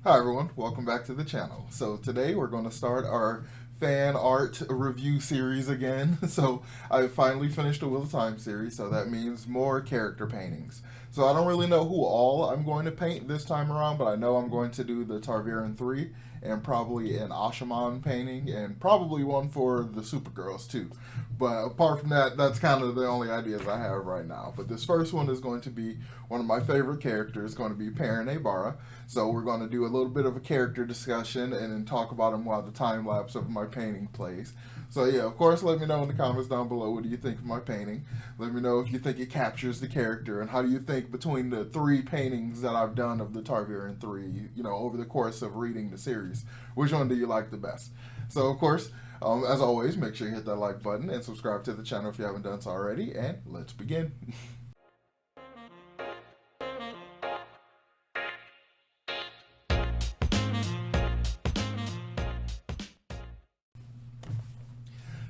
Hi everyone, welcome back to the channel. So today we're going to start our fan art review series again. So I finally finished the Wheel of Time series, so that means more character paintings. So I don't really know who all I'm going to paint this time around, but I know I'm going to do the Targaryen 3 and probably an Ashaman painting and probably one for the Supergirls too. But apart from that, that's kind of the only ideas I have right now. But this first one is going to be one of my favorite characters, going to be Perrin Aybara. So we're going to do a little bit of a character discussion and then talk about him while the time lapse of my painting plays. So yeah, of course, let me know in the comments down below, what do you think of my painting? Let me know if you think it captures the character, and how do you think between the three paintings that I've done of the Targaryen 3, over the course of reading the series, which one do you like the best? So of course, as always, make sure you hit that like button and subscribe to the channel if you haven't done so already, and let's begin.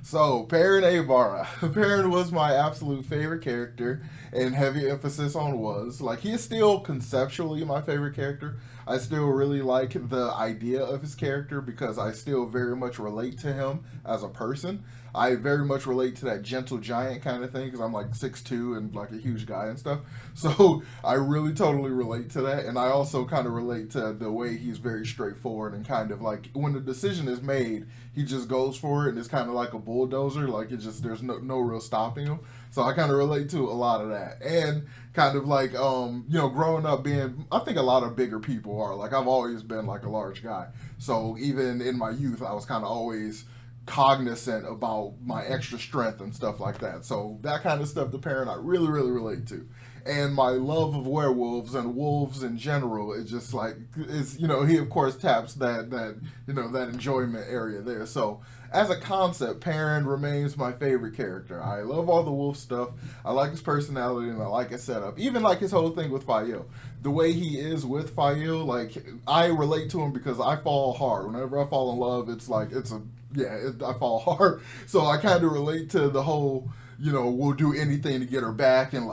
So, Perrin Aybara. Perrin was my absolute favorite character, and heavy emphasis on was. Like, he is still conceptually my favorite character. I still really like the idea of his character because I still very much relate to him as a person. I very much relate to that gentle giant kind of thing because I'm like 6'2" and like a huge guy and stuff. So I really totally relate to that. And I also kind of relate to the way he's very straightforward and kind of like when the decision is made, he just goes for it and it's kind of like a bulldozer. Like there's no real stopping him. So I kind of relate to a lot of that. And kind of like, growing up being, I think a lot of bigger people are. Like I've always been like a large guy. So even in my youth, I was kind of always cognizant about my extra strength and stuff like that. So that kind of stuff, the parent I really, really relate to. And my love of werewolves and wolves in general is just like he of course taps that enjoyment area there. So as a concept, Perrin remains my favorite character. I love all the wolf stuff. I like his personality and I like his setup. Even like his whole thing with Fael. The way he is with Fael, like I relate to him because I fall hard. Whenever I fall in love, it's like I fall hard. So I kind of relate to the whole will do anything to get her back and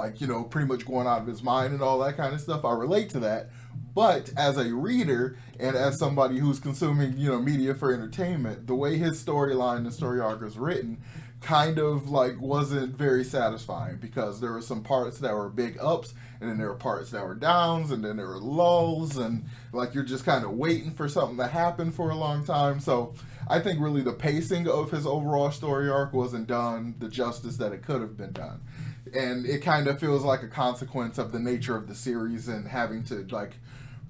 pretty much going out of his mind and all that kind of stuff. I relate to that. But as a reader and as somebody who's consuming, media for entertainment, the way his storyline and story arc is written kind of like wasn't very satisfying because there were some parts that were big ups and then there were parts that were downs and then there were lulls and like you're just kind of waiting for something to happen for a long time. So I think really the pacing of his overall story arc wasn't done the justice that it could have been done. And it kind of feels like a consequence of the nature of the series and having to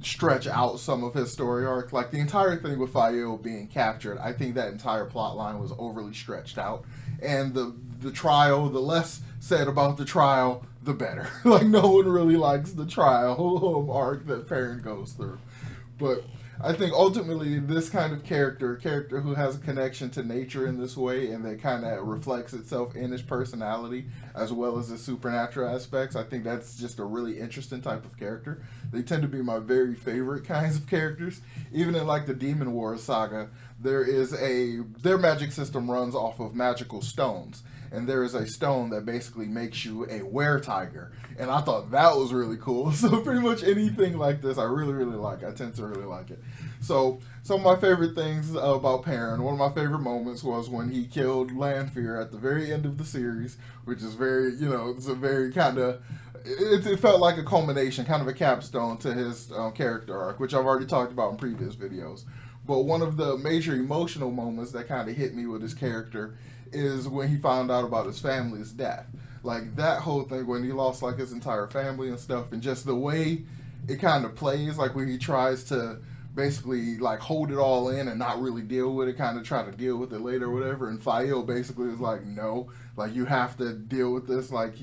stretch out some of his story arc. Like the entire thing with Fael being captured, I think that entire plot line was overly stretched out. And the trial, the less said about the trial, the better. Like no one really likes the trial arc that Perrin goes through. But I think ultimately this kind of character who has a connection to nature in this way and that kind of reflects itself in his personality as well as the supernatural aspects, I think that's just a really interesting type of character. They tend to be my very favorite kinds of characters. Even in like the Demon Wars saga, their magic system runs off of magical stones. And there is a stone that basically makes you a were-tiger. And I thought that was really cool. So pretty much anything like this, I really, really like. I tend to really like it. So some of my favorite things about Perrin, one of my favorite moments was when he killed Lanfear at the very end of the series, which is very, it's a very kind of, it felt like a culmination, kind of a capstone to his character arc, which I've already talked about in previous videos. But one of the major emotional moments that kind of hit me with his character is when he found out about his family's death. Like that whole thing when he lost like his entire family and stuff, and just the way it kind of plays, like when he tries to basically like hold it all in and not really deal with it, kind of try to deal with it later or whatever. And Fael basically is like, no, like you have to deal with this like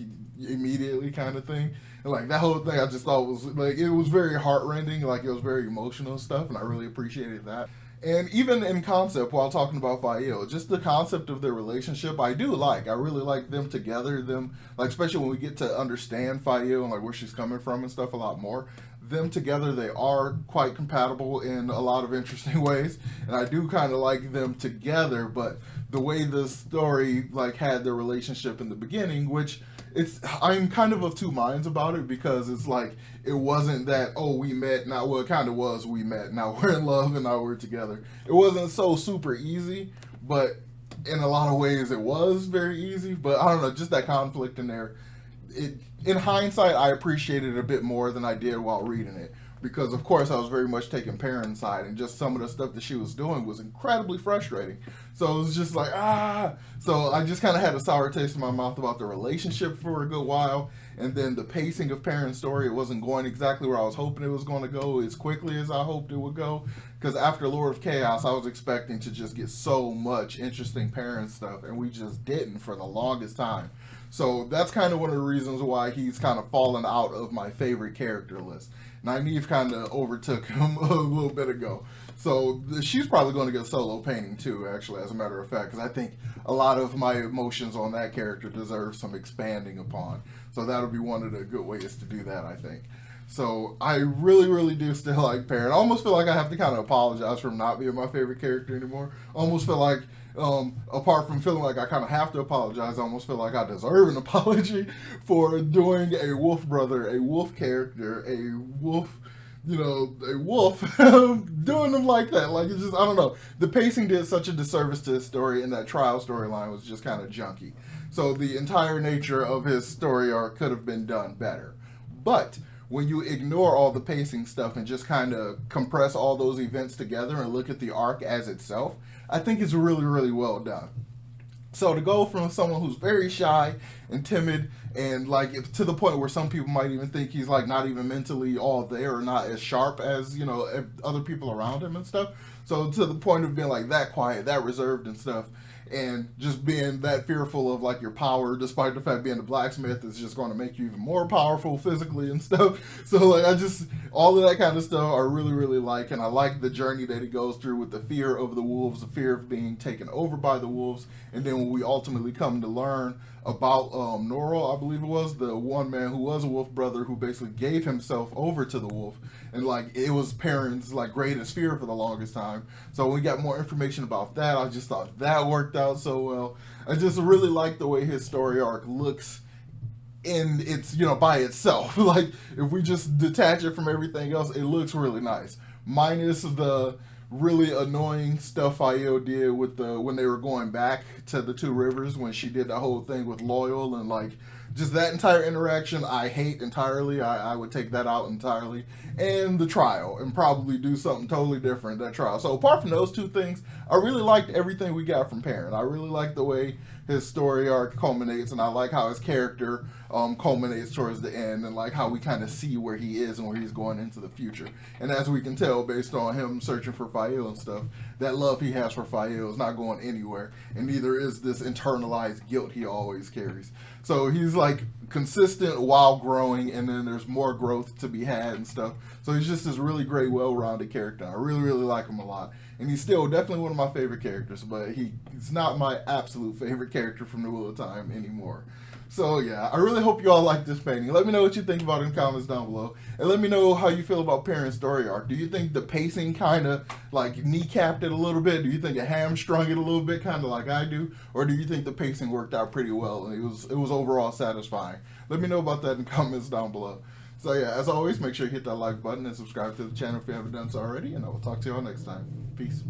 immediately kind of thing. And like that whole thing I just thought was like, it was very heartrending, like it was very emotional stuff, and I really appreciated that. And even in concept, while talking about Fael, just the concept of their relationship, I do like. I really like them together. Them, like especially when we get to understand Fael and like where she's coming from and stuff a lot more. Them together, they are quite compatible in a lot of interesting ways, and I do kind of like them together. But the way the story like had their relationship in the beginning, which I'm kind of two minds about it, because it's like, it wasn't that, oh, we met now. Well, it kind of was, we met, now we're in love, and now we're together. It wasn't so super easy, but in a lot of ways it was very easy. But I don't know, just that conflict in there. In hindsight, I appreciated it a bit more than I did while reading it, because of course I was very much taking Perrin's side, and just some of the stuff that she was doing was incredibly frustrating. So it was just like, so I just kind of had a sour taste in my mouth about the relationship for a good while, and then the pacing of Perrin's story, it wasn't going exactly where I was hoping it was going to go as quickly as I hoped it would go, because after Lord of Chaos I was expecting to just get so much interesting Perrin stuff, and we just didn't for the longest time. So that's kind of one of the reasons why he's kind of fallen out of my favorite character list. Nynaeve kind of overtook him a little bit ago. So she's probably going to get solo painting too, actually, as a matter of fact, because I think a lot of my emotions on that character deserve some expanding upon. So that'll be one of the good ways to do that, I think. So I really, really do still like Perrin. I almost feel like I have to kind of apologize for him not being my favorite character anymore. I almost feel like, apart from feeling like I kind of have to apologize, I almost feel like I deserve an apology for doing a wolf brother, a wolf character, a wolf, a wolf, doing them like that. Like, it's just, I don't know. The pacing did such a disservice to his story, and that trial storyline was just kind of junky. So the entire nature of his story arc could have been done better. But when you ignore all the pacing stuff and just kind of compress all those events together and look at the arc as itself, I think it's really, really well done. So to go from someone who's very shy and timid, and like to the point where some people might even think he's like not even mentally all there, or not as sharp as other people around him and stuff. So to the point of being like that quiet, that reserved and stuff, and just being that fearful of like your power, despite the fact being a blacksmith is just going to make you even more powerful physically and stuff. So like all of that kind of stuff I really, really like, and I like the journey that he goes through with the fear of the wolves, the fear of being taken over by the wolves, and then when we ultimately come to learn about Norrell, I believe it was, the one man who was a wolf brother who basically gave himself over to the wolf, and like it was Perrin's like greatest fear for the longest time. So when we got more information about that, I just thought that worked out so well. I just really like the way his story arc looks in its, by itself. Like if we just detach it from everything else, it looks really nice. Minus the really annoying stuff Fael did with when they were going back to the Two Rivers, when she did the whole thing with Loyal, and like just that entire interaction I hate entirely. I would take that out entirely. And the trial, and probably do something totally different that trial. So apart from those two things, I really liked everything we got from Perrin. I really like the way his story arc culminates, and I like how his character culminates towards the end, and like how we kind of see where he is and where he's going into the future. And as we can tell based on him searching for Fael and stuff, that love he has for Fael is not going anywhere, and neither is this internalized guilt he always carries. So he's like consistent while growing, and then there's more growth to be had and stuff. So he's just this really great, well-rounded character. I really, really like him a lot. And he's still definitely one of my favorite characters, but he's not my absolute favorite character from The Wheel of Time anymore. So yeah, I really hope you all like this painting. Let me know what you think about it in the comments down below. And let me know how you feel about Perrin's story arc. Do you think the pacing kind of like kneecapped it a little bit? Do you think it hamstrung it a little bit, kind of like I do? Or do you think the pacing worked out pretty well and it was overall satisfying? Let me know about that in the comments down below. So yeah, as always, make sure you hit that like button and subscribe to the channel if you haven't done so already. And I will talk to you all next time. Peace.